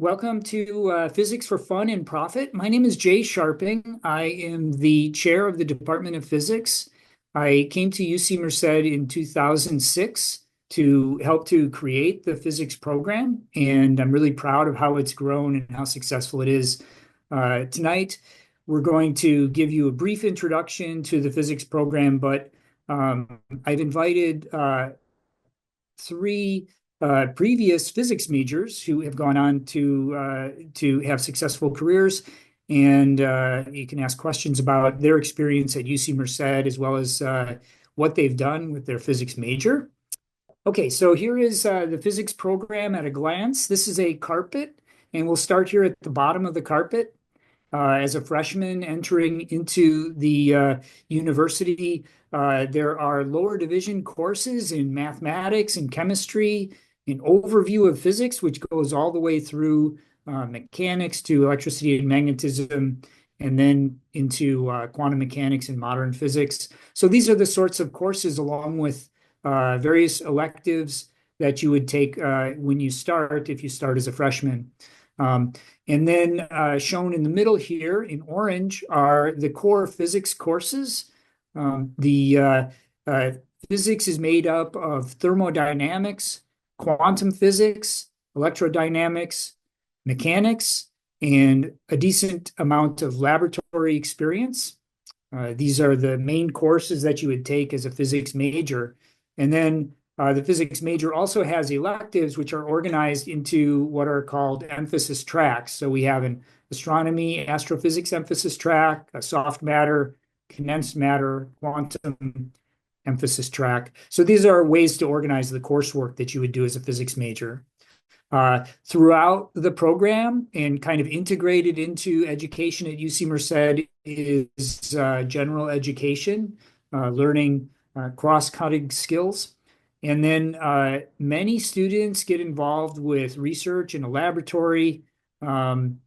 Welcome to Physics for Fun and Profit. My name is Jay Sharping. I am the chair of the Department of Physics. I came to UC Merced in 2006 to help to create the physics program, and I'm really proud of how it's grown and how successful it is. Tonight, we're going to give you a brief introduction to the physics program, but I've invited three previous physics majors who have gone on to have successful careers, and you can ask questions about their experience at UC Merced as well as what they've done with their physics major. Okay, so here is the physics program at a glance. This is a carpet, and we'll start here at the bottom of the carpet. As a freshman entering into the university, there are lower division courses in mathematics and chemistry, an overview of physics, which goes all the way through mechanics to electricity and magnetism, and then into quantum mechanics and modern physics. So these are the sorts of courses, along with various electives that you would take when you start, if you start as a freshman. And then shown in the middle here in orange are the core physics courses. The physics is made up of thermodynamics, quantum physics, electrodynamics, mechanics, and a decent amount of laboratory experience. These are the main courses that you would take as a physics major. And then the physics major also has electives, which are organized into what are called emphasis tracks. So we have an astronomy, astrophysics emphasis track, a soft matter, condensed matter, quantum emphasis track. So these are ways to organize the coursework that you would do as a physics major. Throughout the program and kind of integrated into education at UC Merced is general education, learning cross-cutting skills. And then many students get involved with research in a laboratory, and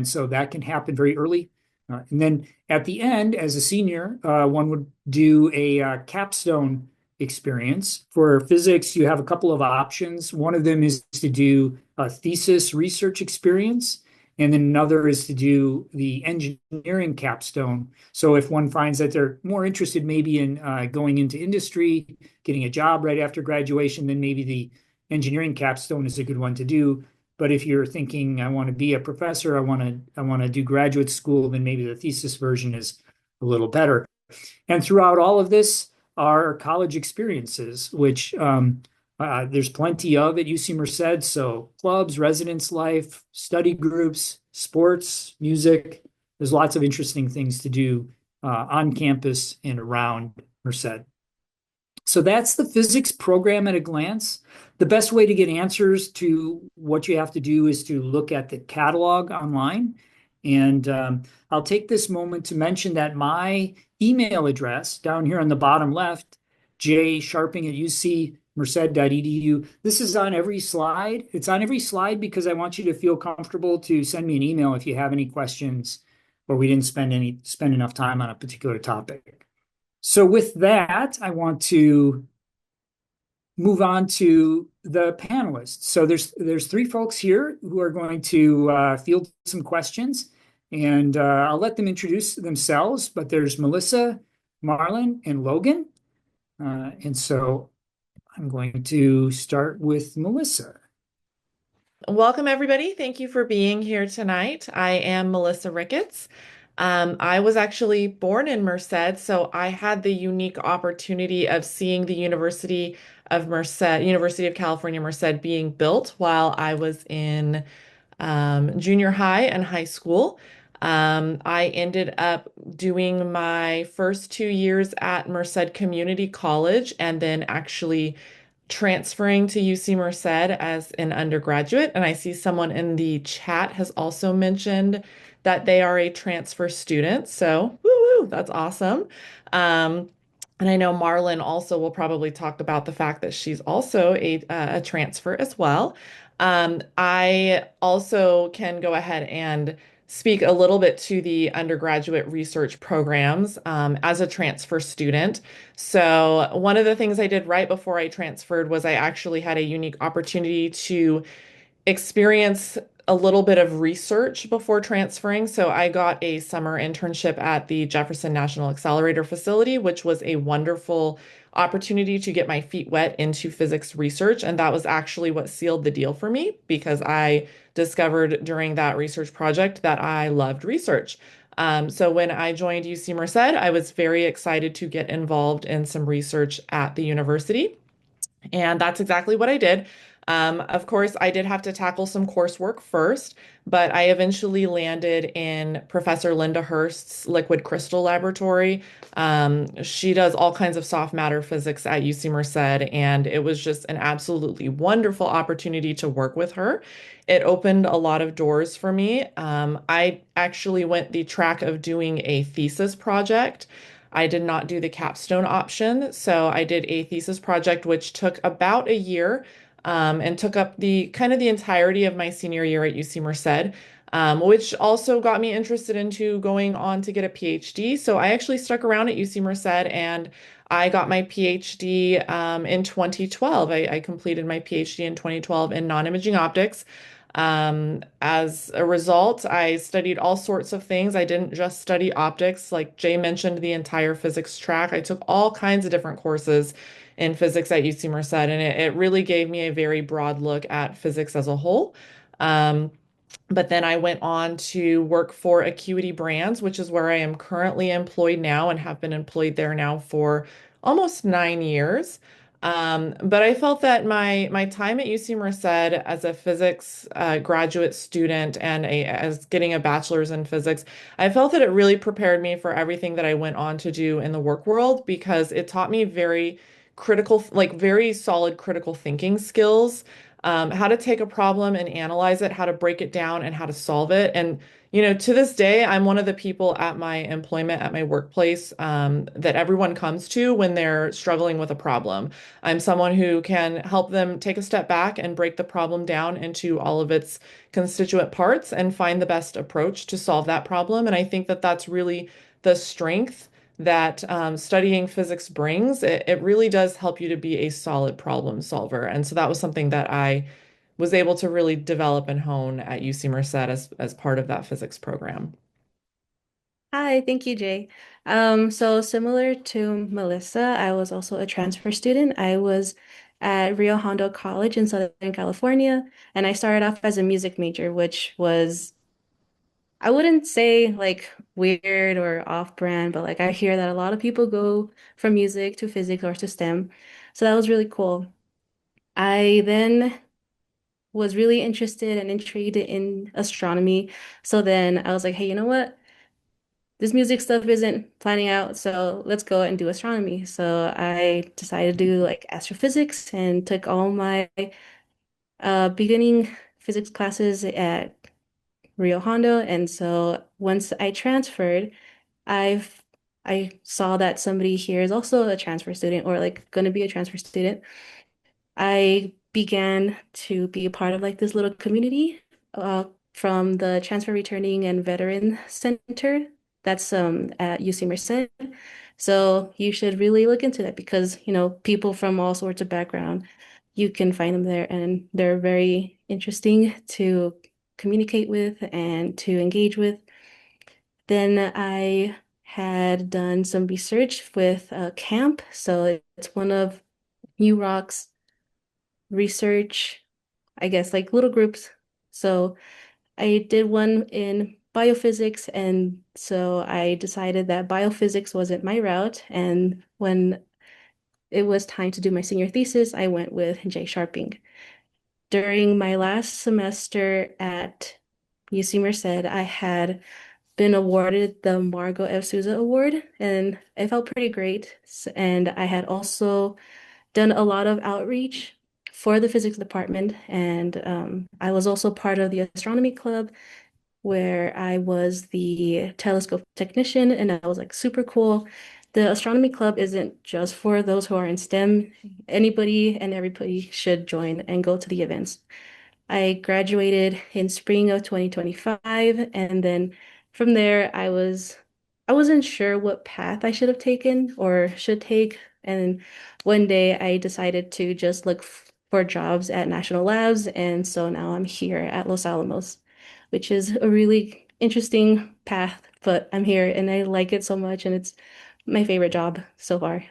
so that can happen very early. And then at the end, as a senior, one would do a capstone experience. For physics, you have a couple of options. One of them is to do a thesis research experience, and then another is to do the engineering capstone. So if one finds that they're more interested maybe in going into industry, getting a job right after graduation, then maybe the engineering capstone is a good one to do. But if you're thinking, I want to be a professor, I want to do graduate school, then maybe the thesis version is a little better. And throughout all of this are college experiences, which there's plenty of at UC Merced. So clubs, residence life, study groups, sports, music. There's lots of interesting things to do on campus and around Merced. So that's the physics program at a glance. The best way to get answers to what you have to do is to look at the catalog online. And I'll take this moment to mention that my email address down here on the bottom left, jsharping@ucmerced.edu. This is on every slide. It's on every slide because I want you to feel comfortable to send me an email if you have any questions or we didn't spend enough time on a particular topic. So with that, I want to move on to the panelists. So there's three folks here who are going to field some questions, and I'll let them introduce themselves. But there's Melissa, Marlon, and Logan. And so I'm going to start with Melissa. Welcome, everybody. Thank you for being here tonight. I am Melissa Ricketts. I was actually born in Merced, so I had the unique opportunity of seeing the University of Merced, University of California, Merced being built while I was in junior high and high school. I ended up doing my first 2 years at Merced Community College and then actually transferring to UC Merced as an undergraduate. And I see someone in the chat has also mentioned that they are a transfer student. So, woo, that's awesome. And I know Marlon also will probably talk about the fact that she's also a transfer as well. I also can go ahead and speak a little bit to the undergraduate research programs as a transfer student. So one of the things I did right before I transferred was I actually had a unique opportunity to experience a little bit of research before transferring. So I got a summer internship at the Jefferson National Accelerator Facility, which was a wonderful opportunity to get my feet wet into physics research. And that was actually what sealed the deal for me because I discovered during that research project that I loved research. So when I joined UC Merced, I was very excited to get involved in some research at the university. And that's exactly what I did. Of course, I did have to tackle some coursework first, but I eventually landed in Professor Linda Hurst's liquid crystal laboratory. She does all kinds of soft matter physics at UC Merced, and it was just an absolutely wonderful opportunity to work with her. It opened a lot of doors for me. I actually went the track of doing a thesis project. I did not do the capstone option, so I did a thesis project which took about a year and took up the kind of the entirety of my senior year at UC Merced, which also got me interested into going on to get a PhD. So I actually stuck around at UC Merced and I got my PhD in 2012. I completed my PhD in 2012 in non-imaging optics. As a result, I studied all sorts of things. I didn't just study optics, like Jay mentioned, the entire physics track. I took all kinds of different courses in physics at UC Merced, and it really gave me a very broad look at physics as a whole. Um, but then I went on to work for Acuity Brands, which is where I am currently employed now and have been employed there now for almost 9 years. But I felt that my time at UC Merced as a physics graduate student and as getting a bachelor's in physics, I felt that it really prepared me for everything that I went on to do in the work world because it taught me very critical, like very solid critical thinking skills, how to take a problem and analyze it, how to break it down, and how to solve it. And, to this day, I'm one of the people at my employment, at my workplace, that everyone comes to when they're struggling with a problem. I'm someone who can help them take a step back and break the problem down into all of its constituent parts and find the best approach to solve that problem. And I think that that's really the strength that studying physics brings. It really does help you to be a solid problem solver. And so that was something that I was able to really develop and hone at UC Merced as part of that physics program. Hi, thank you, Jay. So similar to Melissa, I was also a transfer student. I was at Rio Hondo College in Southern California, and I started off as a music major, which was, I wouldn't say like weird or off-brand, but like I hear that a lot of people go from music to physics or to STEM. So that was really cool. I then was really interested and intrigued in astronomy. So then I was like, hey, you know what? This music stuff isn't planning out, so let's go and do astronomy. So I decided to do like astrophysics and took all my beginning physics classes at Rio Hondo. And so once I transferred, I've I saw that somebody here is also a transfer student or like going to be a transfer student. I began to be a part of like this little community from the Transfer Returning and Veteran Center that's at UC Merced. So you should really look into that because, people from all sorts of background, you can find them there and they're very interesting to communicate with and to engage with. Then I had done some research with camp. So it's one of UROC's research, I guess, like little groups. So I did one in biophysics, and so I decided that biophysics wasn't my route. And when it was time to do my senior thesis, I went with Jay Sharping. During my last semester at UC Merced, I had been awarded the Margot F. Souza Award, and it felt pretty great. And I had also done a lot of outreach for the physics department, and I was also part of the astronomy club where I was the telescope technician, and that was like super cool. The astronomy club isn't just for those who are in STEM. Anybody and everybody should join and go to the events. I graduated in spring of 2025, and then from there I wasn't sure what path I should have taken or should take. And one day I decided to just look for jobs at national labs. And so now I'm here at Los Alamos, which is a really interesting path, but I'm here and I like it so much, and it's my favorite job so far.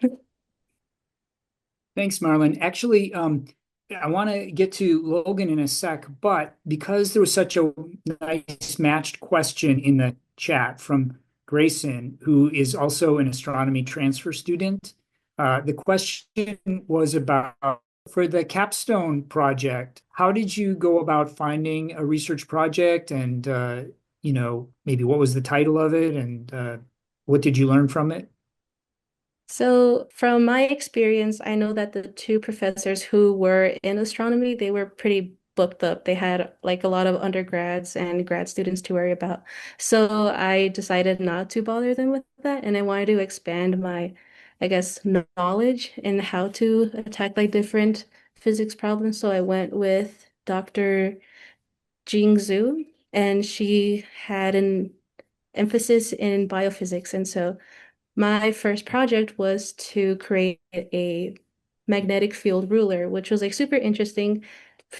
Thanks, Marlon. Actually, I want to get to Logan in a sec, but because there was such a nice matched question in the chat from Grayson, who is also an astronomy transfer student, the question was about for the capstone project, how did you go about finding a research project and, maybe what was the title of it and what did you learn from it? So, from my experience, I know that the two professors who were in astronomy, they were pretty booked up. They had like a lot of undergrads and grad students to worry about. So, I decided not to bother them with that, and I wanted to expand my, I guess, knowledge in how to attack like different physics problems. So, I went with Dr. Jing Zhu, and she had an emphasis in biophysics. And so my first project was to create a magnetic field ruler, which was like super interesting.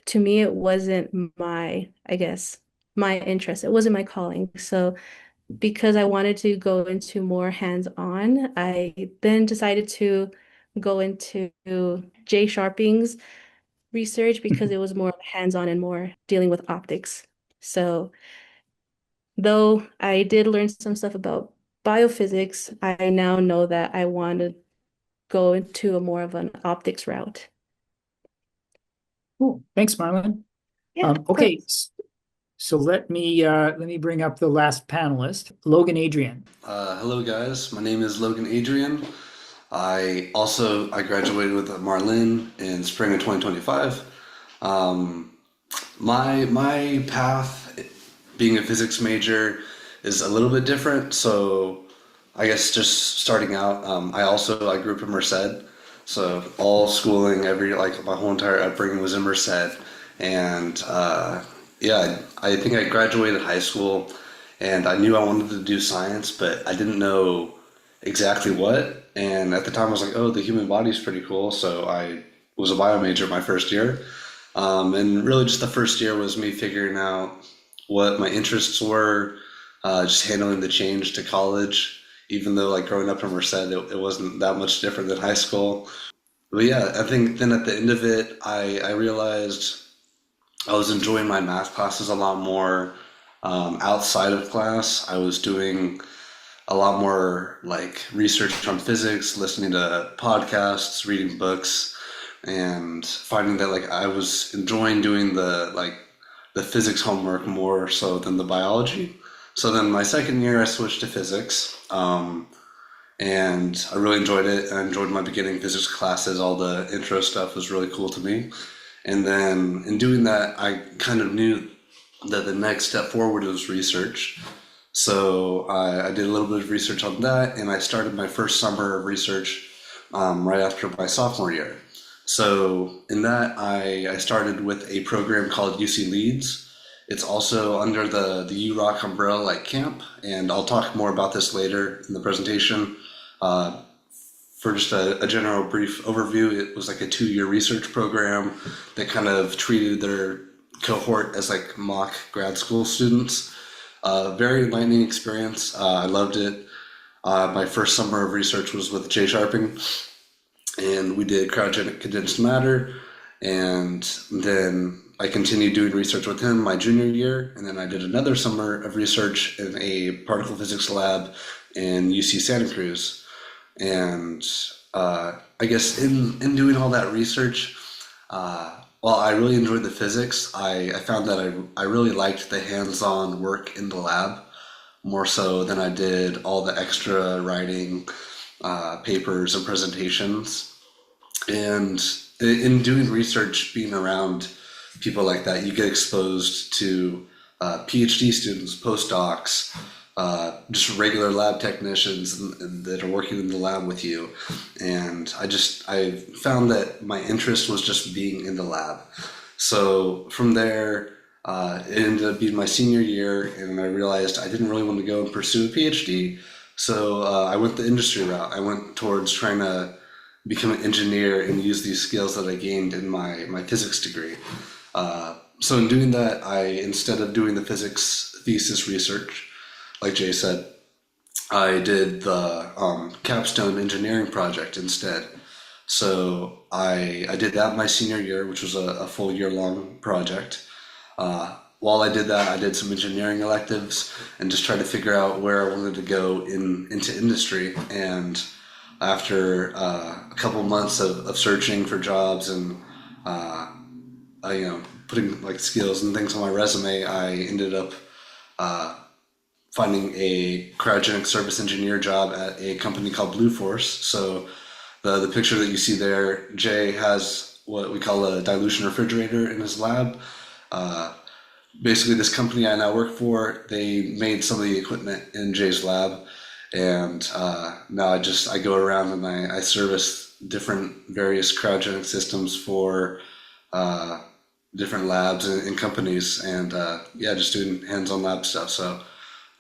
To me, it wasn't my, I guess, my interest. It wasn't my calling. So because I wanted to go into more hands-on, I then decided to go into Jay Sharping's research because it was more hands-on and more dealing with optics. So though I did learn some stuff about biophysics, I now know that I want to go into a more of an optics route. Cool. Thanks, Marlon. Yeah, of Okay, course. so let me bring up the last panelist, Logan Adrian. Hello guys, my name is Logan Adrian. I graduated with Marlin in spring of 2025. Um, my path, being a physics major, is a little bit different. So I guess just starting out, I grew up in Merced, so all schooling, my whole entire upbringing was in Merced, and yeah, I think I graduated high school, and I knew I wanted to do science, but I didn't know exactly what. And at the time, I was like, oh, the human body's pretty cool, so I was a bio major my first year. And really, just the first year was me figuring out what my interests were, just handling the change to college. Even though, like growing up in Merced, it wasn't that much different than high school. But yeah, I think then at the end of it, I realized I was enjoying my math classes a lot more outside of class. I was doing a lot more like research on physics, listening to podcasts, reading books, and finding that like I was enjoying doing the physics homework more so than the biology. So then my second year I switched to physics, and I really enjoyed it. I enjoyed my beginning physics classes. All the intro stuff was really cool to me. And then in doing that, I kind of knew that the next step forward was research. So I did a little bit of research on that, and I started my first summer of research right after my sophomore year. So in that, I started with a program called UC Leads. It's also under the URock umbrella like camp, and I'll talk more about this later in the presentation. Uh, for just a general brief overview, it was like a 2-year research program that kind of treated their cohort as like mock grad school students. Very enlightening experience. I loved it. My first summer of research was with Jay Sharping, and we did cryogenic condensed matter. And then I continued doing research with him my junior year, and then I did another summer of research in a particle physics lab in UC Santa Cruz. And I guess in doing all that research, while I really enjoyed the physics, I found that I really liked the hands-on work in the lab more so than I did all the extra writing, papers and presentations. And in doing research, being around people like that, you get exposed to PhD students, postdocs, just regular lab technicians that are working in the lab with you. And I found that my interest was just being in the lab. So from there, it ended up being my senior year, and I realized I didn't really want to go and pursue a PhD. So I went the industry route. I went towards trying to become an engineer and use these skills that I gained in my physics degree. So in doing that, instead of doing the physics thesis research, like Jay said, I did the capstone engineering project instead. So I did that my senior year, which was a full year long project. While I did that, I did some engineering electives and just tried to figure out where I wanted to go into industry. And after a couple months of searching for jobs and putting like skills and things on my resume, I ended up finding a cryogenic service engineer job at a company called Blue Force. So the picture that you see there, Jay has what we call a dilution refrigerator in his lab. Basically, this company I now work for, they made some of the equipment in Jay's lab, and now I go around and I service different various cryogenic systems for different labs and companies, and just doing hands-on lab stuff. So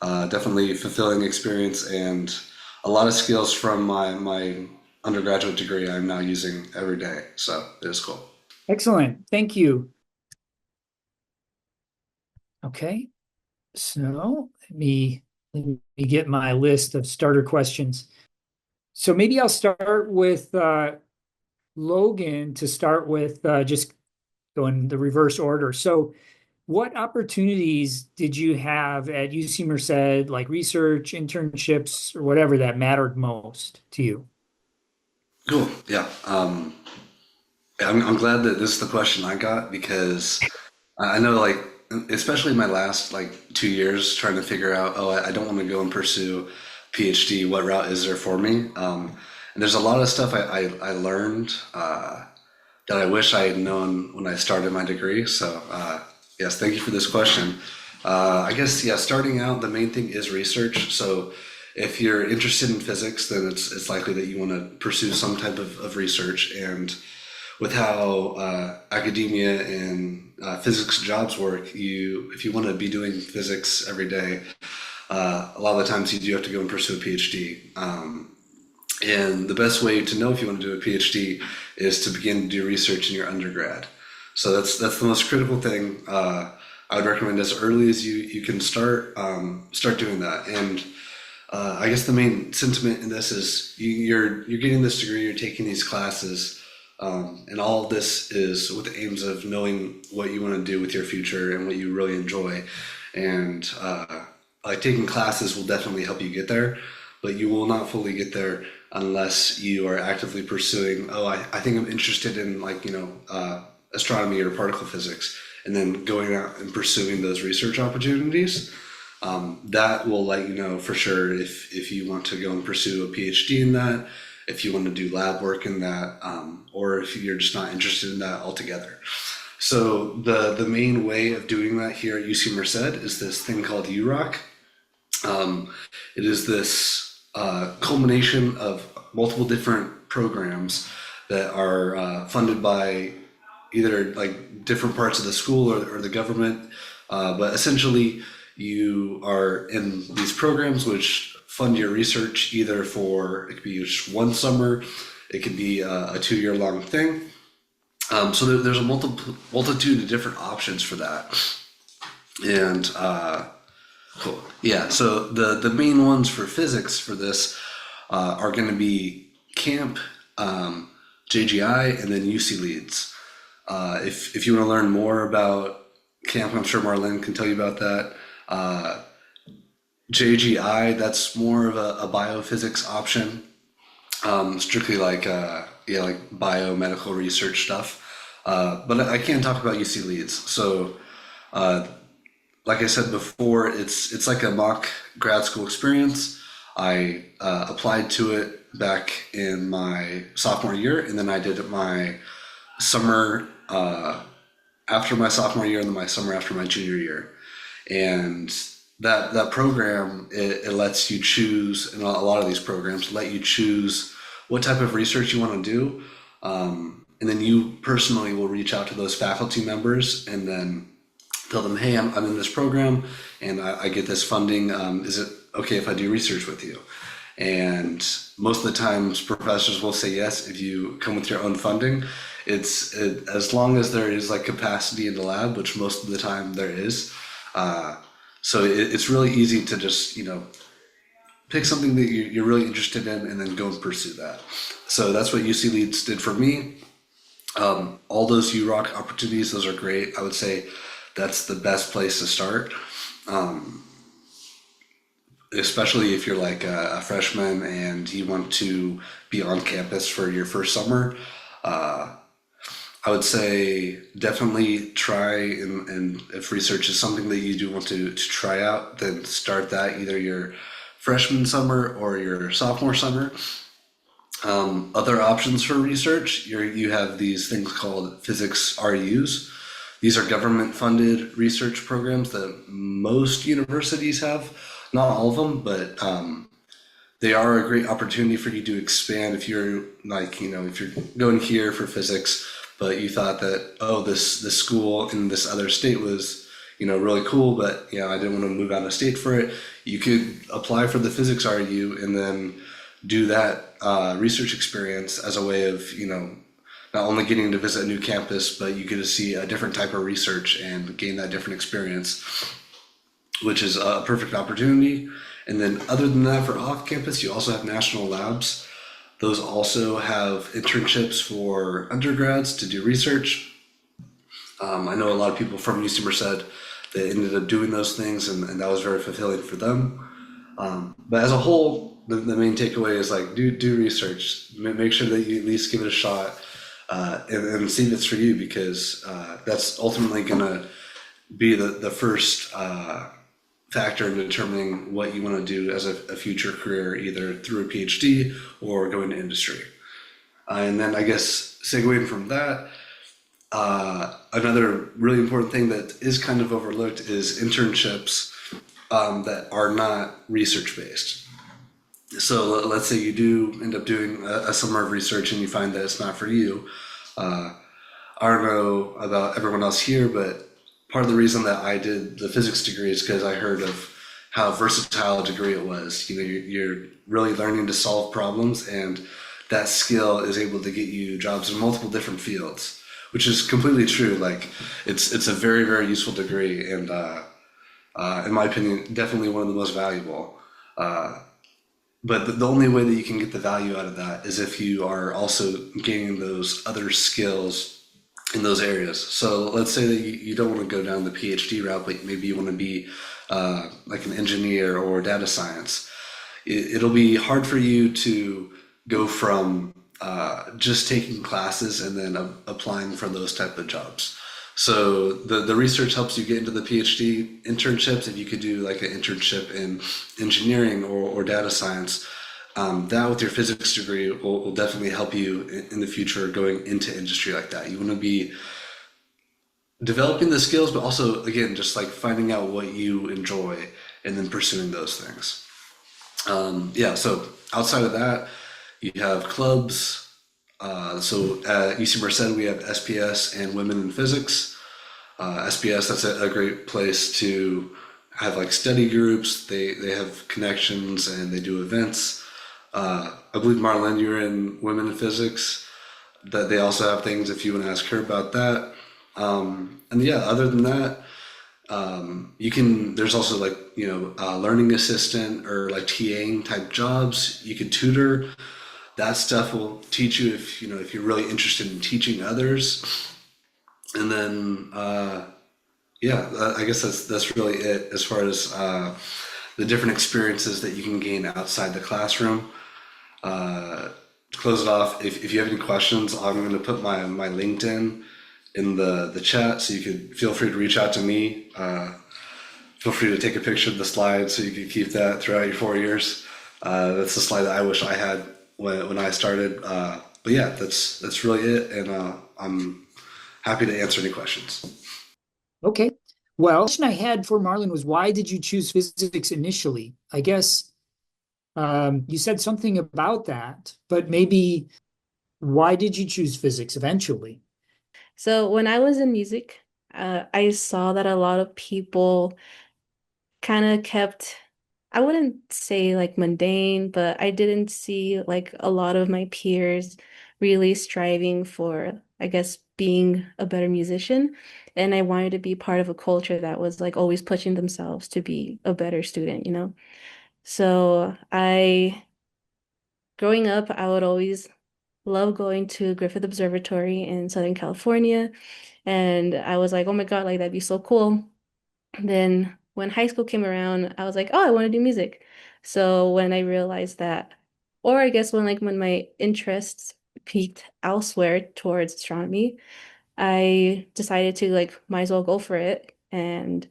definitely fulfilling experience and a lot of skills from my undergraduate degree I'm now using every day. So it is cool. Excellent. Thank you. Okay, so let me get my list of starter questions. So maybe I'll start with Logan to start with, just going the reverse order. So what opportunities did you have at UC Merced, like research, internships, or whatever that mattered most to you? Cool. Yeah. I'm glad that this is the question I got, because I know, like, especially my last like 2 years trying to figure out, I don't want to go and pursue PhD. What route is there for me? And there's a lot of stuff I learned that I wish I had known when I started my degree. So yes, thank you for this question. I guess, yeah, starting out, the main thing is research. So if you're interested in physics, then it's likely that you want to pursue some type of research. And with how academia and physics jobs work, if you want to be doing physics every day, a lot of the times you do have to go and pursue a PhD. And the best way to know if you want to do a PhD is to begin to do research in your undergrad. So that's the most critical thing. I would recommend as early as you can start doing that. And I guess the main sentiment in this is you're getting this degree, you're taking these classes. And all of this is with the aims of knowing what you want to do with your future and what you really enjoy. And like taking classes will definitely help you get there, but you will not fully get there unless you are actively pursuing, I think I'm interested in astronomy or particle physics, and then going out and pursuing those research opportunities. That will let you know for sure if you want to go and pursue a PhD in that, if you want to do lab work in that, or if you're just not interested in that altogether. So the main way of doing that here at UC Merced is this thing called UROC. It is this culmination of multiple different programs that are funded by either like different parts of the school or the government, but essentially you are in these programs which fund your research either for, it could be just one summer, it could be a 2-year long thing. So there's a multitude of different options for that. And cool. Yeah, so the main ones for physics for this are going to be CAMP, JGI, and then UC Leeds. If you want to learn more about CAMP, I'm sure Marlene can tell you about that. JGI, that's more of a biophysics option, strictly like biomedical research stuff. But I can't talk about UC Leeds. So, like I said before, it's like a mock grad school experience. I applied to it back in my sophomore year, and then I did it my summer after my sophomore year, and then my summer after my junior year. And that program, it lets you choose, and a lot of these programs let you choose what type of research you want to do. And then you personally will reach out to those faculty members and then tell them, hey, I'm in this program and I get this funding. Is it okay if I do research with you? And most of the times, professors will say yes if you come with your own funding. As long as there is like capacity in the lab, which most of the time there is. It's really easy to just, pick something that you're really interested in and then go and pursue that. So that's what UC Leads did for me. All those UROC opportunities, those are great. I would say that's the best place to start. Especially if you're like a freshman and you want to be on campus for your first summer. I would say definitely try, and if research is something that you do want to try out, then start that either your freshman summer or your sophomore summer. Other options for research, you have these things called physics RUs. These are government funded research programs that most universities have. Not all of them, but they are a great opportunity for you to expand if you're like, if you're going here for physics, but you thought that, oh, this school in this other state was, really cool, but I didn't want to move out of state for it. You could apply for the physics RU and then do that research experience as a way of, not only getting to visit a new campus, but you get to see a different type of research and gain that different experience, which is a perfect opportunity. And then other than that, for off campus, you also have national labs. Those also have internships for undergrads to do research. I know a lot of people from UC Merced that ended up doing those things, and that was very fulfilling for them. But as a whole, the main takeaway is like, do research. Make sure that you at least give it a shot, and see if it's for you, because that's ultimately going to be the first factor in determining what you want to do as a future career, either through a PhD or going to industry. And then I guess segueing from that, another really important thing that is kind of overlooked is internships that are not research based. So let's say you do end up doing a summer of research and you find that it's not for you. I don't know about everyone else here, but part of the reason that I did the physics degree is because I heard of how versatile a degree it was. You're really learning to solve problems, and that skill is able to get you jobs in multiple different fields, which is completely true. Like it's a very, very useful degree, and in my opinion, definitely one of the most valuable. But the only way that you can get the value out of that is if you are also gaining those other skills in those areas. So let's say that you don't want to go down the PhD route, but maybe you want to be like an engineer or data science. It'll be hard for you to go from just taking classes and then applying for those type of jobs. So the research helps you get into the PhD internships. If you could do like an internship in engineering or data science, that with your physics degree will definitely help you in the future going into industry like that. You want to be developing the skills, but also, again, just like finding out what you enjoy and then pursuing those things. So outside of that, you have clubs. So at UC Merced, we have SPS and Women in Physics. SPS, that's a great place to have like study groups. They have connections and they do events. I believe Marlene, you're in Women in Physics. That they also have things if you want to ask her about that. Other than that, there's also like, learning assistant or like TAing type jobs. You can tutor. That stuff will teach you if you're really interested in teaching others. And then, I guess that's really it as far as the different experiences that you can gain outside the classroom. To close it off, if you have any questions, I'm going to put my LinkedIn in the chat, so you could feel free to reach out to me. Feel free to take a picture of the slide so you can keep that throughout your 4 years. That's the slide that I wish I had when I started. That's really it, and I'm happy to answer any questions. Okay. Well, the question I had for Marlon was, why did you choose physics initially? I guess you said something about that, but maybe why did you choose physics eventually? So when I was in music, I saw that a lot of people kind of kept I wouldn't say like mundane, but I didn't see like a lot of my peers really striving for, I guess, being a better musician. And I wanted to be part of a culture that was like always pushing themselves to be a better student, you know? So growing up, I would always love going to Griffith Observatory in Southern California. And I was like, oh my God, like that'd be so cool. Then when high school came around, I was like, oh, I want to do music. So when I realized that, or I guess when my interests peaked elsewhere towards astronomy, I decided to like might as well go for it. And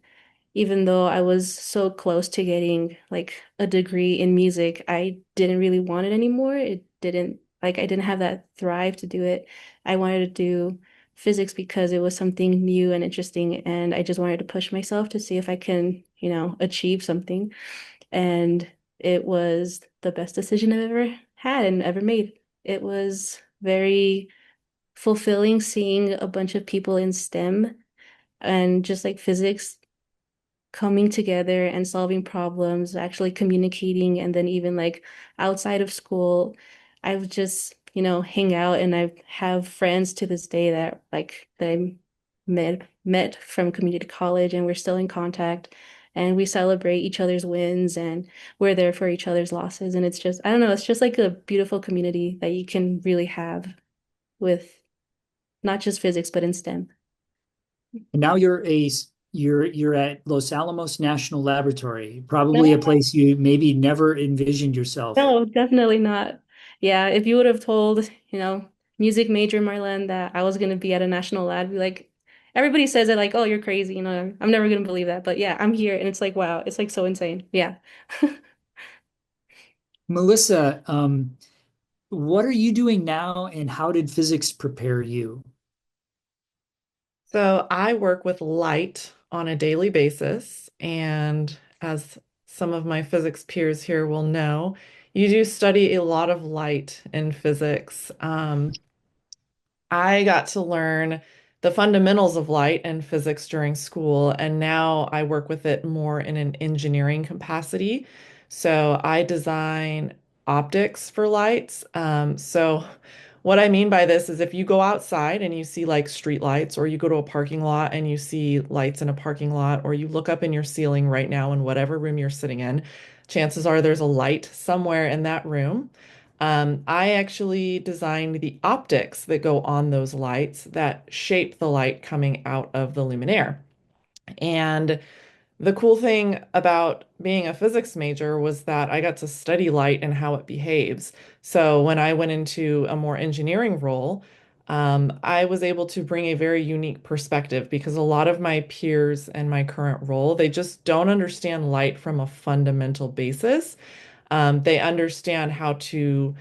even though I was so close to getting like a degree in music, I didn't really want it anymore. It didn't like I didn't have that thrive to do it. I wanted to do physics because it was something new and interesting, and I just wanted to push myself to see if I can, achieve something. And it was the best decision I've ever had and ever made. It was very fulfilling seeing a bunch of people in STEM and just like physics coming together and solving problems, actually communicating, and then even like outside of school, I would just, hang out and I have friends to this day that I met from community college and we're still in contact and we celebrate each other's wins and we're there for each other's losses. And it's just, I don't know, it's just like a beautiful community that you can really have with not just physics, but in STEM. And now you're at Los Alamos National Laboratory, probably a place you maybe never envisioned yourself. No, definitely not. Yeah, if you would have told, music major Marlene that I was going to be at a national lab, be like, everybody says it like, oh, you're crazy, I'm never going to believe that. But yeah, I'm here and it's like, wow, it's like so insane. Yeah. Melissa, what are you doing now and how did physics prepare you? So I work with light on a daily basis, and as some of my physics peers here will know, you do study a lot of light in physics. I got to learn the fundamentals of light and physics during school, and now I work with it more in an engineering capacity. So I design optics for lights. So what I mean by this is if you go outside and you see like street lights, or you go to a parking lot and you see lights in a parking lot, or you look up in your ceiling right now in whatever room you're sitting in, chances are there's a light somewhere in that room. I actually designed the optics that go on those lights that shape the light coming out of the luminaire. And the cool thing about being a physics major was that I got to study light and how it behaves. So when I went into a more engineering role, I was able to bring a very unique perspective because a lot of my peers in my current role, they just don't understand light from a fundamental basis. They understand how to,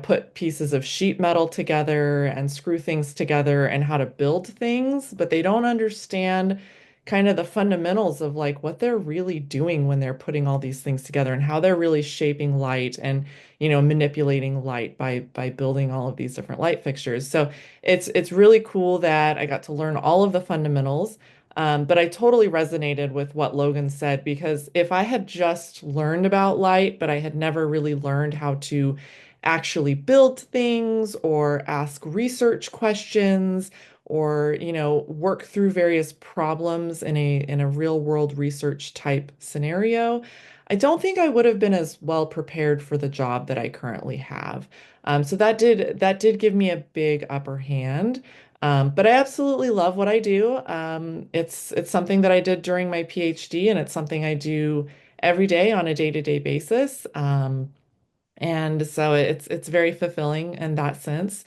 put pieces of sheet metal together and screw things together and how to build things, but they don't understand kind of the fundamentals of like what they're really doing when they're putting all these things together and how they're really shaping light and, manipulating light by building all of these different light fixtures. So it's really cool that I got to learn all of the fundamentals. But I totally resonated with what Logan said because if I had just learned about light, but I had never really learned how to actually build things or ask research questions or, work through various problems in a real world research type scenario, I don't think I would have been as well prepared for the job that I currently have. So that did give me a big upper hand. But I absolutely love what I do. It's something that I did during my PhD, and it's something I do every day on a day-to-day basis. And so it's very fulfilling in that sense.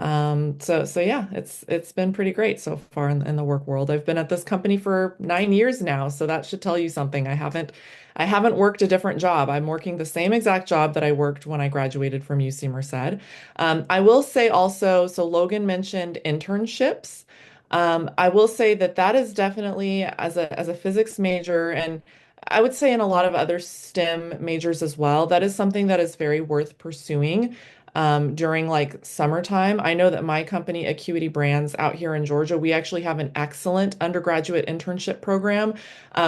So yeah, it's been pretty great so far in the work world. I've been at this company for 9 years now, so that should tell you something. I haven't worked a different job. I'm working the same exact job that I worked when I graduated from UC Merced. I will say also, so Logan mentioned internships. I will say that that is definitely as a physics major, and I would say in a lot of other STEM majors as well, that is something that is very worth pursuing. during like summertime. I know that my company, Acuity Brands, out here in Georgia, we actually have an excellent undergraduate internship program.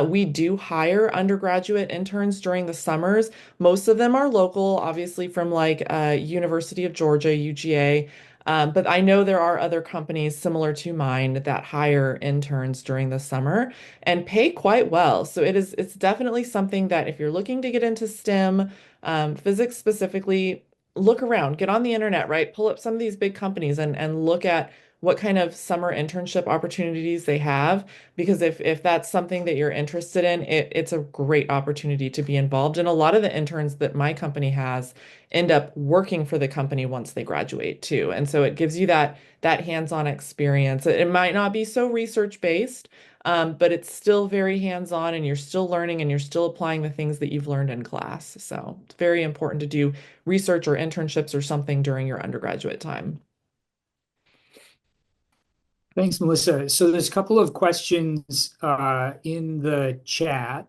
We do hire undergraduate interns during the summers. Most of them are local, obviously from like University of Georgia, UGA. But I know there are other companies similar to mine that hire interns during the summer and pay quite well. So it's definitely something that if you're looking to get into STEM, physics specifically, look around, get on the internet, right? Pull up some of these big companies and look at what kind of summer internship opportunities they have. Because if that's something that you're interested in, it's a great opportunity to be involved. And a lot of the interns that my company has end up working for the company once they graduate too. And so it gives you that hands-on experience. It might not be so research based, but it's still very hands-on and you're still learning and you're still applying the things that you've learned in class. So it's very important to do research or internships or something during your undergraduate time. Thanks, Melissa. So there's a couple of questions in the chat.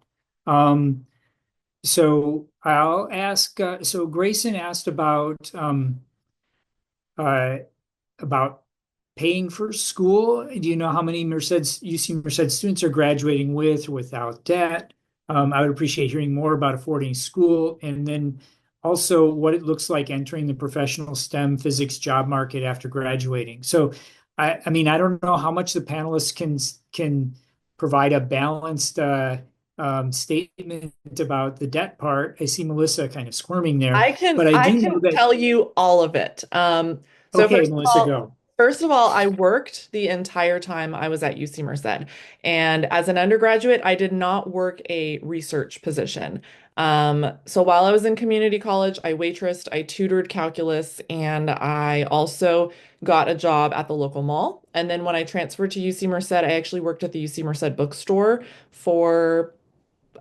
So I'll ask. So Grayson asked uh, about paying for school. Do you know how many UC Merced students are graduating with or without debt? I would appreciate hearing more about affording school, and then also what it looks like entering the professional STEM physics job market after graduating. So, I mean, I don't know how much the panelists can provide a balanced statement about the debt part. I see Melissa kind of squirming there, but I I do can know that. tell you all of it. So Okay, Melissa, go. first of all, I worked the entire time I was at UC Merced. And as an undergraduate, I did not work a research position. So while I was in community college, I waitressed, I tutored calculus, and I also got a job at the local mall. And then when I transferred to UC Merced, I actually worked at the UC Merced bookstore for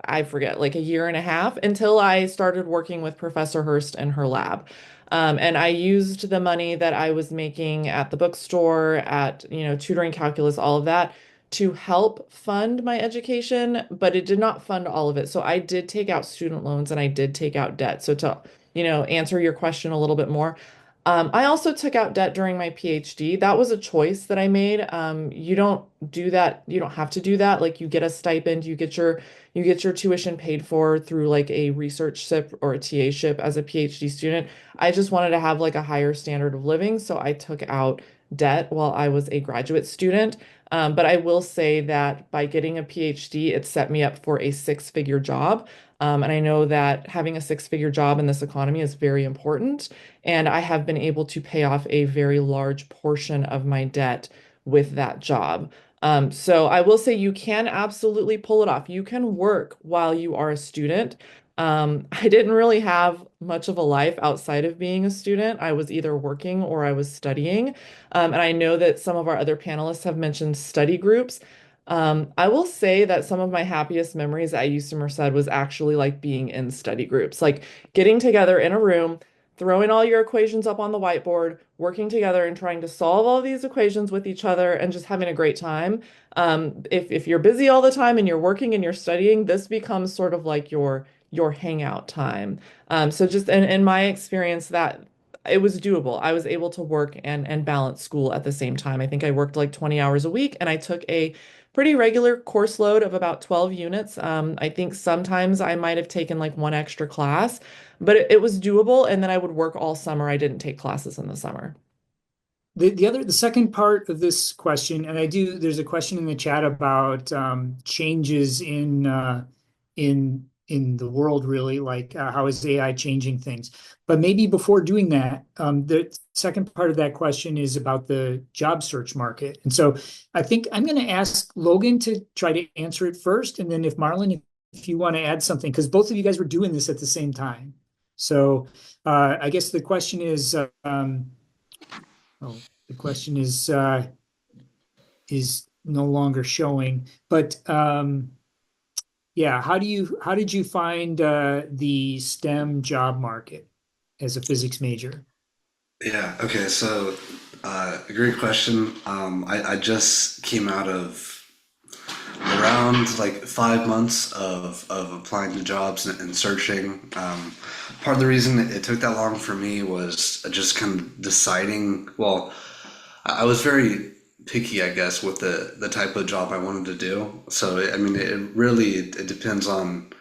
I forget, like a year and a half until I started working with Professor Hurst in her lab. And I used the money that I was making at the bookstore, at, tutoring calculus, all of that to help fund my education, but it did not fund all of it. So I did take out student loans and I did take out debt. So to, answer your question a little bit more, I also took out debt during my PhD. That was a choice that I made. You don't do that. You don't have to do that. Like you get a stipend, you get your tuition paid for through like a research ship or a TA ship as a PhD student. I just wanted to have like a higher standard of living, so I took out debt while I was a graduate student. But I will say that by getting a PhD, it set me up for a six-figure job. And I know that having a six-figure job in this economy is very important. And I have been able to pay off a very large portion of my debt with that job. So I will say you can absolutely pull it off. You can work while you are a student. I didn't really have much of a life outside of being a student. I was either working or I was studying. And I know that some of our other panelists have mentioned study groups. I will say that some of my happiest memories at UC Merced was actually like being in study groups, like getting together in a room, throwing all your equations up on the whiteboard, working together and trying to solve all these equations with each other and just having a great time. If you're busy all the time and you're working and you're studying, this becomes sort of like your hangout time. So just in my experience, that it was doable. I was able to work and balance school at the same time. I think I worked like 20 hours a week and I took a pretty regular course load of about 12 units. I think sometimes I might have taken like one extra class, but it was doable. And then I would work all summer. I didn't take classes in the summer. The second part of this question, and there's a question in the chat about changes in the world, really, like how is AI changing things? But maybe before doing that, the second part of that question is about the job search market. And so I think I'm going to ask Logan to try to answer it first, and then if Marlon, if you want to add something, because both of you guys were doing this at the same time. So I guess the question is. Oh, the question is no longer showing. But yeah, how did you find the STEM job market as a physics major? Yeah, okay, so a great question. I just came out of a around like 5 months of applying to jobs and searching. Part of the reason it took that long for me was just kind of deciding. Well, I was very picky, I guess, with the type of job I wanted to do. So I mean, it really it depends on,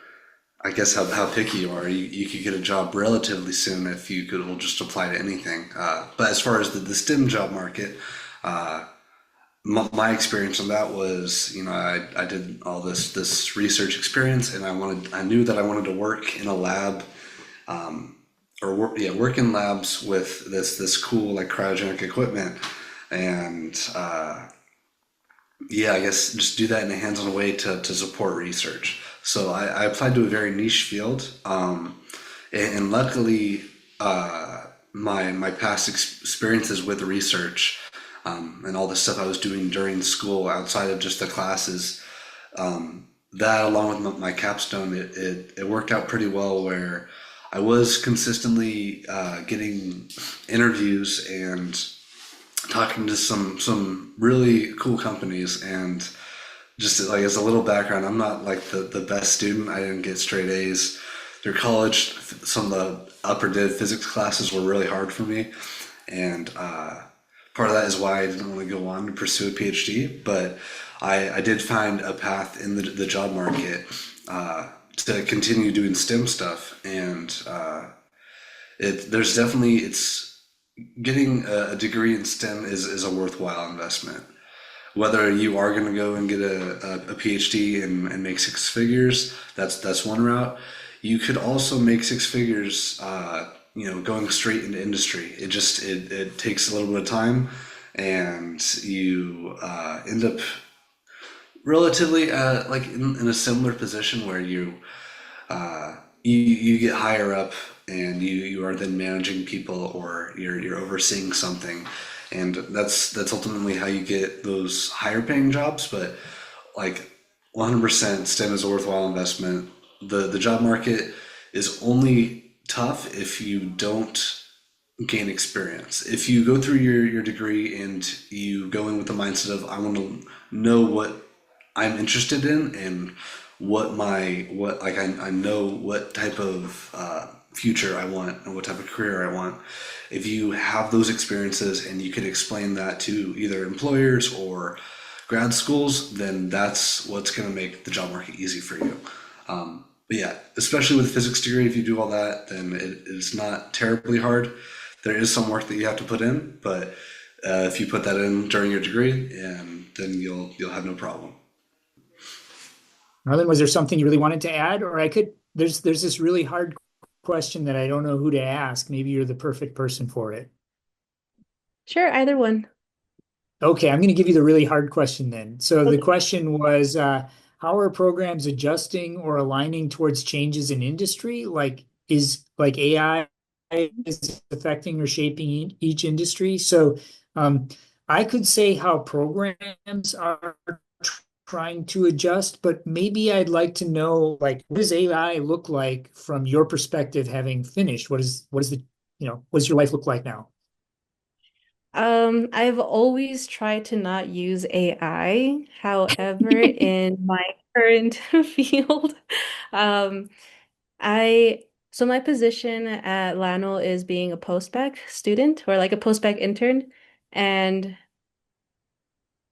I guess, how picky you are. You could get a job relatively soon if you could will just apply to anything. But as far as the STEM job market, my experience on that was, I did all this research experience, and I knew that I wanted to work in a lab, or work in labs with this cool like cryogenic equipment, and yeah, I guess just do that in a hands-on way to support research. So I applied to a very niche field, and luckily, my past experiences with research, and all the stuff I was doing during school outside of just the classes, that along with my capstone, it worked out pretty well where I was consistently getting interviews and talking to some really cool companies. And just like as a little background, I'm not like the best student. I didn't get straight A's through college. Some of the upper div physics classes were really hard for me, and part of that is why I didn't want to go on to pursue a PhD. But I did find a path in the job market to continue doing STEM stuff, and there's definitely it's getting a degree in STEM is a worthwhile investment. Whether you are going to go and get a PhD and make six figures, that's one route. You could also make six figures, going straight into industry. It takes a little bit of time, and you end up relatively like in a similar position where you get higher up, and you are then managing people, or you're overseeing something, and that's ultimately how you get those higher paying jobs. But like 100% STEM is a worthwhile investment. The job market is only tough if you don't gain experience. If you go through your degree and you go in with the mindset of I want to know what I'm interested in, and I know what type of future I want and what type of career I want. If you have those experiences and you can explain that to either employers or grad schools, then that's what's going to make the job market easy for you. But yeah, especially with a physics degree, if you do all that, then it is not terribly hard. There is some work that you have to put in, but if you put that in during your degree, and then you'll have no problem. Marlon, was there something you really wanted to add? Or there's this really hard question that I don't know who to ask. Maybe you're the perfect person for it. Sure, either one. Okay, I'm going to give you the really hard question then. So the Okay. question was, how are programs adjusting or aligning towards changes in industry? Like AI is affecting or shaping each industry? So I could say how programs are trying to adjust, but maybe I'd like to know, like, what does AI look like from your perspective, having finished? What is what does your life look like now? I've always tried to not use AI. However, in my current field, um, I so my position at Lano is being a post-bac student, or like a post-bac intern. And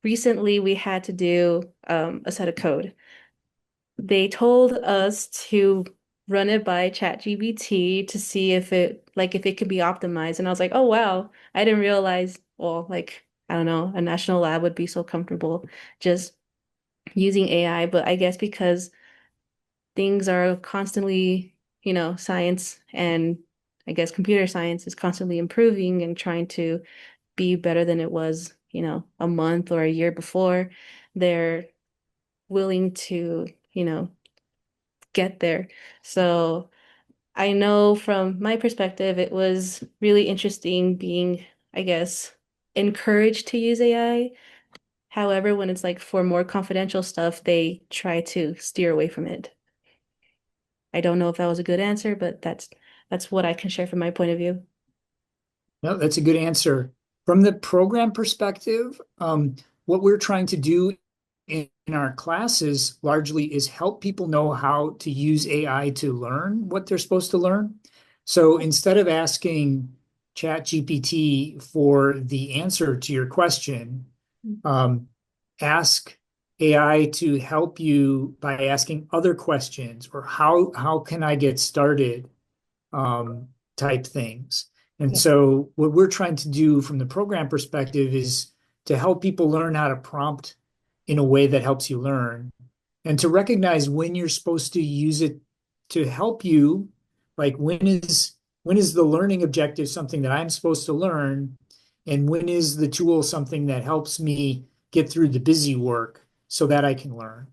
recently we had to do a set of code. They told us to run it by ChatGPT to see if it could be optimized. And I was like, oh wow, I didn't realize, well, like, I don't know, a national lab would be so comfortable just using AI. But I guess because things are constantly, science, and I guess computer science is constantly improving and trying to be better than it was, a month or a year before, they're willing to, get there. So I know from my perspective, it was really interesting being, I guess, encouraged to use AI. However, when it's like for more confidential stuff, they try to steer away from it. I don't know if that was a good answer, but that's what I can share from my point of view. No, that's a good answer. From the program perspective, what we're trying to do in in our classes largely is help people know how to use AI to learn what they're supposed to learn. So instead of asking ChatGPT for the answer to your question, ask AI to help you by asking other questions or how can I get started type things. And Yeah. so what we're trying to do from the program perspective is to help people learn how to prompt in a way that helps you learn and to recognize when you're supposed to use it to help you, like when is the learning objective something that I'm supposed to learn, and when is the tool something that helps me get through the busy work so that I can learn.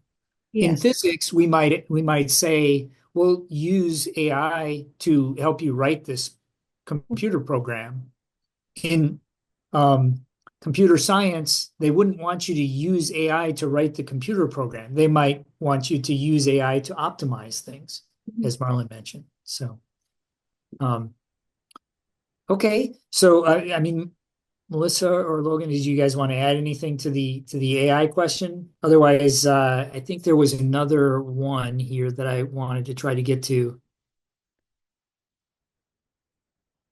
In Yes. physics, we might say, well, use AI to help you write this computer program. In computer science, they wouldn't want you to use AI to write the computer program. They might want you to use AI to optimize things, Mhm. as Marlon mentioned. So, um, okay. So, I mean, Melissa or Logan, did you guys want to add anything to the AI question? Otherwise, I think there was another one here that I wanted to try to get to.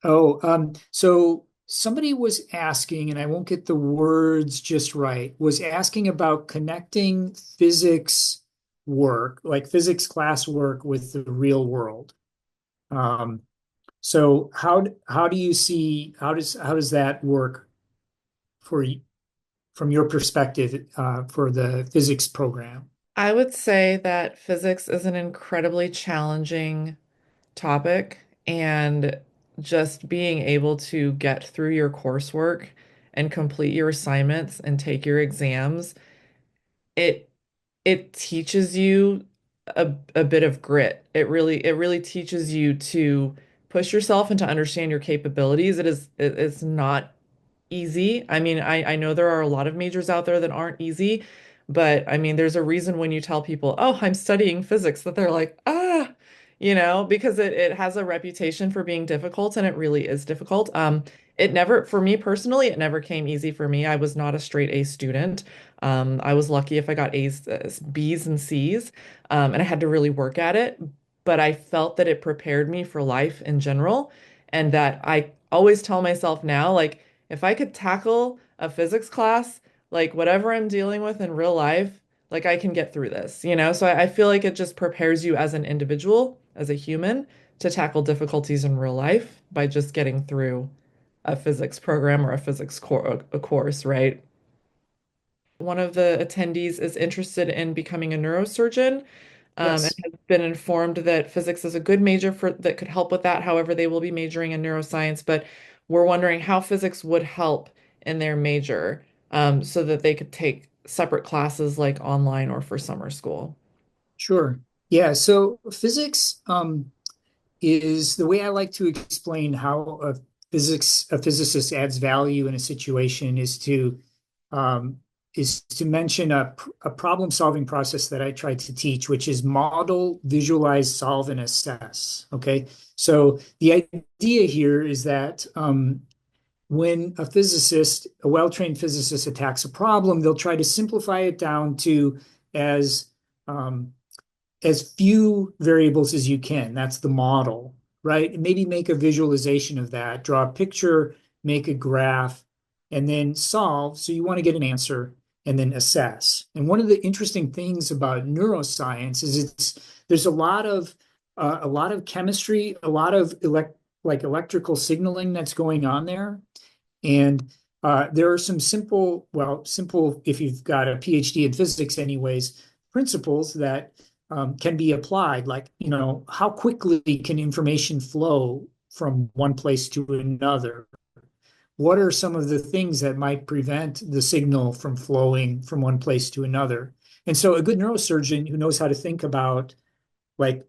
Oh, so somebody was asking, and I won't get the words just right, was asking about connecting physics work, like physics class work, with the real world. Um, so how do you see how does that work for from your perspective for the physics program? I would say that physics is an incredibly challenging topic, and just being able to get through your coursework and complete your assignments and take your exams, it it teaches you a bit of grit. It really teaches you to push yourself and to understand your capabilities. It's not easy. I mean, I know there are a lot of majors out there that aren't easy, but I mean, there's a reason when you tell people, oh, I'm studying physics, that they're like, because it has a reputation for being difficult, and it really is difficult. It never, for me personally, it never came easy for me. I was not a straight A student. I was lucky if I got A's, B's, and C's, and I had to really work at it. But I felt that it prepared me for life in general, and that I always tell myself now, like, if I could tackle a physics class, like whatever I'm dealing with in real life, like I can get through this, you know? So I feel like it just prepares you as an individual, as a human, to tackle difficulties in real life by just getting through a physics program or a physics a course, right? One of the attendees is interested in becoming a neurosurgeon, and Yes, has been informed that physics is a good major for that could help with that. However, they will be majoring in neuroscience, but we're wondering how physics would help in their major, so that they could take separate classes like online or for summer school. sure. Yeah, so physics is the way I like to explain how a physicist adds value in a situation um, is to mention a problem solving process that I try to teach, which is model, visualize, solve, and assess. Okay, so the idea here is that when a well-trained physicist attacks a problem, they'll try to simplify it down to as um, as few variables as you can. That's the model, right? And maybe make a visualization of that, draw a picture, make a graph, and then solve. So you want to get an answer and then assess. And one of the interesting things about neuroscience is there's a lot of chemistry, a lot of like electrical signaling that's going on there. And there are some simple, if you've got a PhD in physics, anyways, principles that can be applied. Like, how quickly can information flow from one place to another? What are some of the things that might prevent the signal from flowing from one place to another? And so, a good neurosurgeon who knows how to think about like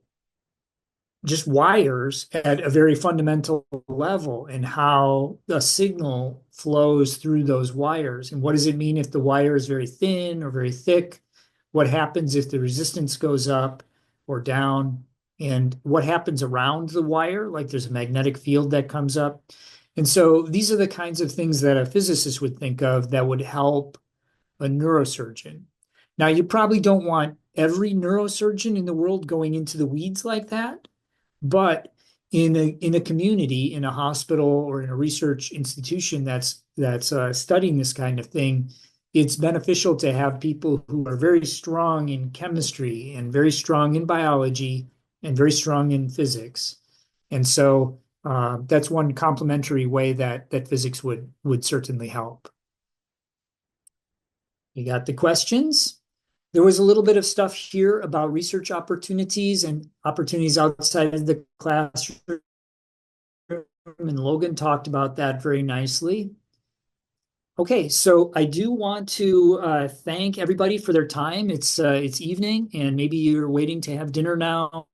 just wires at a very fundamental level and how the signal flows through those wires. And what does it mean if the wire is very thin or very thick? What happens if the resistance goes up or down? And what happens around the wire? Like there's a magnetic field that comes up. And so these are the kinds of things that a physicist would think of that would help a neurosurgeon. Now, you probably don't want every neurosurgeon in the world going into the weeds like that, but in a community, in a hospital or in a research institution that's studying this kind of thing, it's beneficial to have people who are very strong in chemistry and very strong in biology and very strong in physics. And so that's one complementary way that physics would certainly help. You got the questions? There was a little bit of stuff here about research opportunities and opportunities outside of the classroom, and Logan talked about that very nicely. Okay, so I do want to thank everybody for their time. It's evening, and maybe you're waiting to have dinner now.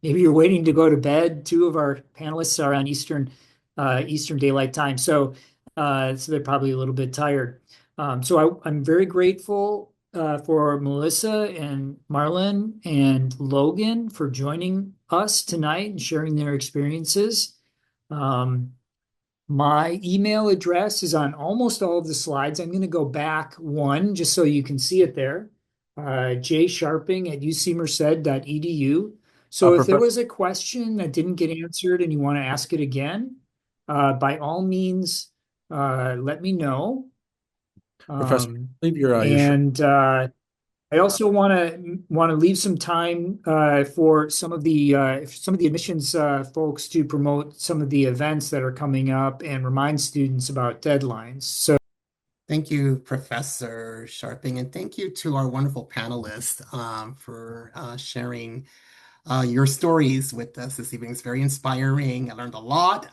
Maybe you're waiting to go to bed. Two of our panelists are on Eastern Daylight Time, so they're probably a little bit tired. I'm very grateful for Melissa and Marlon and Logan for joining us tonight and sharing their experiences. My email address is on almost all of the slides. I'm going to go back one just so you can see it there. jsharping@ucmerced.edu. So if there was a question that didn't get answered and you want to ask it again, by all means, let me know. Professor, leave your And I also want to leave some time for some of the admissions folks to promote some of the events that are coming up and remind students about deadlines. So thank you, Professor Sharping, and thank you to our wonderful panelists for sharing your stories with us this evening. It's very inspiring. I learned a lot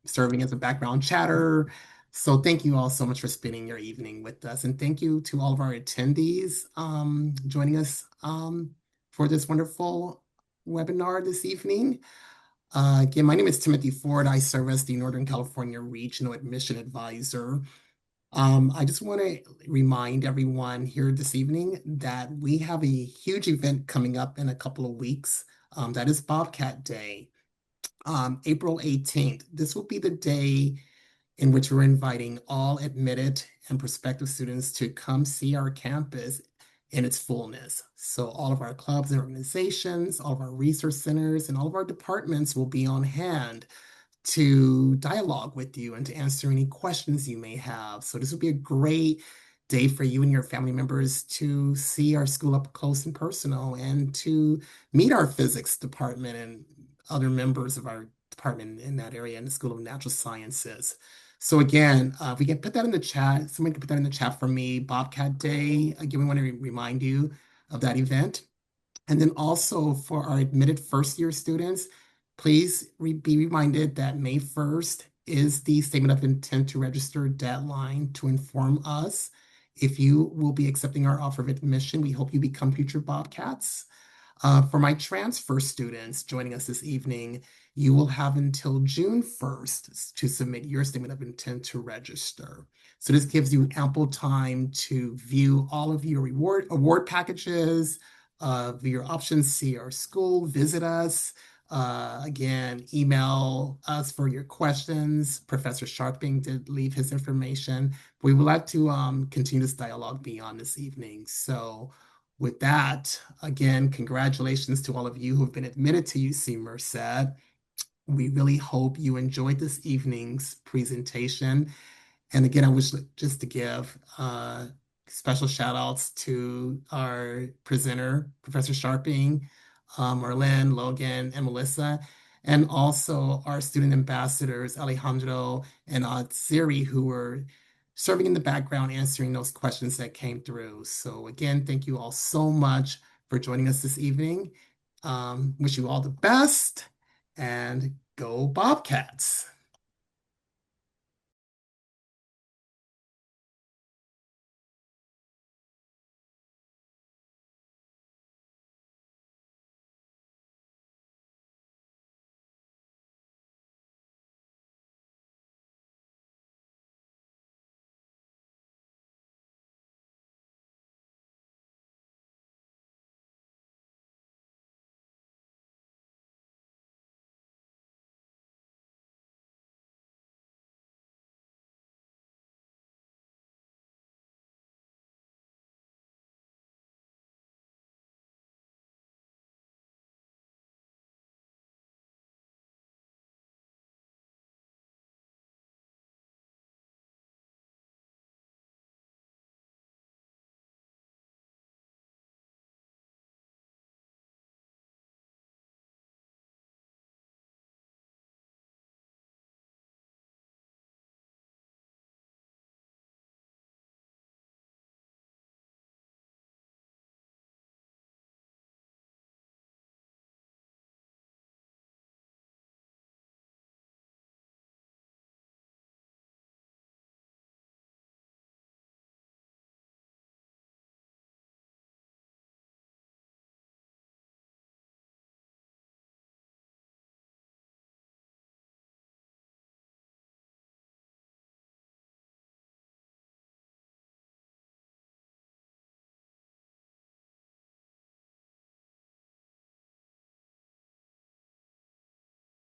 serving as a background chatter. So thank you all so much for spending your evening with us. And thank you to all of our attendees joining us for this wonderful webinar this evening. Again, my name is Timothy Ford. I serve as the Northern California Regional Admission Advisor. I just want to remind everyone here this evening that we have a huge event coming up in a couple of weeks. That is Bobcat Day, April 18th. This will be the day in which we're inviting all admitted and prospective students to come see our campus in its fullness. So all of our clubs and organizations, all of our research centers, and all of our departments will be on hand to dialogue with you and to answer any questions you may have. So this will be a great day for you and your family members to see our school up close and personal and to meet our physics department and other members of our department in that area in the School of Natural Sciences. So again, if we can put that in the chat, someone can put that in the chat for me, Bobcat Day. Again, we want to remind you of that event. And then also for our admitted first-year students, please be reminded that May 1st is the Statement of Intent to Register deadline to inform us if you will be accepting our offer of admission. We hope you become future Bobcats. For my transfer students joining us this evening, you will have until June 1st to submit your Statement of Intent to register. So this gives you ample time to view all of your award packages, view your options, see our school, visit us. Again, email us for your questions. Professor Sharping did leave his information. We would like to continue this dialogue beyond this evening. So with that, again, congratulations to all of you who have been admitted to UC Merced. We really hope you enjoyed this evening's presentation. And again, I wish just to give special shout outs to our presenter, Professor Sharping, Marlene, Logan, and Melissa, and also our student ambassadors, Alejandro and Siri, who were serving in the background, answering those questions that came through. So again, thank you all so much for joining us this evening. Wish you all the best and go Bobcats.